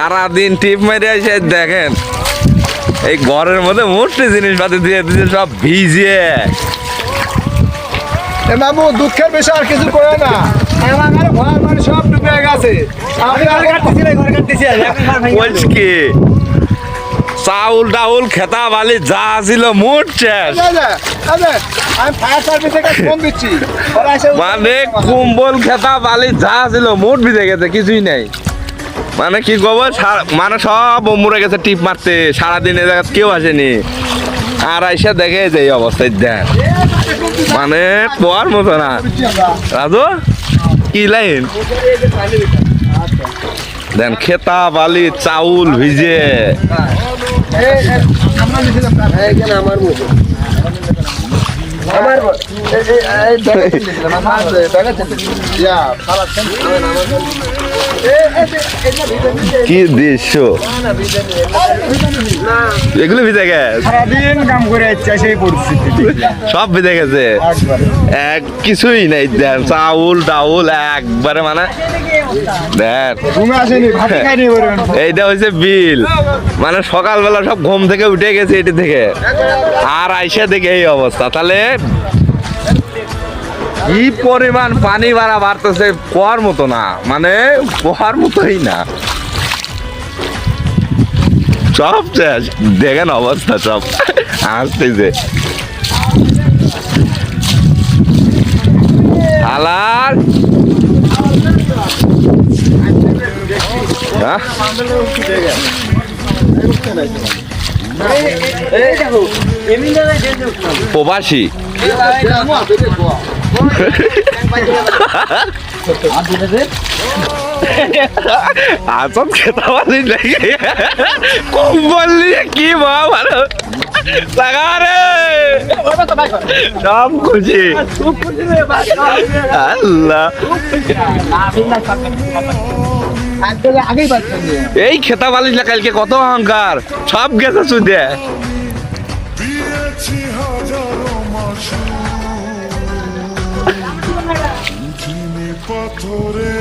সারাদিন টিপ মেরে এসে দেখেন এই ঘরের মধ্যে মোটে জিনিসপাতি দিয়ে দিচ্ছে সব ভিজে। বাবু দুঃখের বিষয় আর কিছু করে না, আমার ঘর বাড়ি সব ডুবে গেছে। কি চাউল ডাউল খেতা বালি যা ছিল মোট শেষ। আমি ফায়ার সার্ভিস থেকে ফোন দিচ্ছি, মানে কুম্বল খেতা বালি যা ছিল মোট ভিজে গেছে, কিছুই নাই। মানে কি কব, মানে সব মরে গেছে টিপ মারতে, সারাদিন এ জায়গা কেউ আসেনি। আর আইসা দেখে যে এই অবস্থায় দেন, মানে কোয়ার মতো না। রাজু কি লাইন দেন, খেতা বালি চাউল ভিজে। কি দৃশ্য, এগুলো ভিজে গেছে, সারাদিন কাম করে যাচ্ছে সেই পরিস্থিতি, সব ভিজে গেছে, এক কিছুই নাই। দেন চাউল ডাউল একবারে, মানে দেন এইটা হচ্ছে বিল। মানে সকালবেলা সব ঘুম থেকে উঠে গেছে এটি থেকে, আর আইসা দেখে এই অবস্থা। তাহলে কি পরিমাণ পানি বাড়া বাড়তেছে, কোয়ার মতো না, মানে কোয়ার মতোই না। সব শেষ, দেখেন অবস্থা সব আসতেছে। হালাল প্রবাসী আসন খেতে পারি নাকি, কম্বল নিয়ে কি ভালো রে, সব খুশি। আল্লাহ, এই খেতা বালিশ না কালকে কত অহংকার, সব গেছে সুদে। পাথরে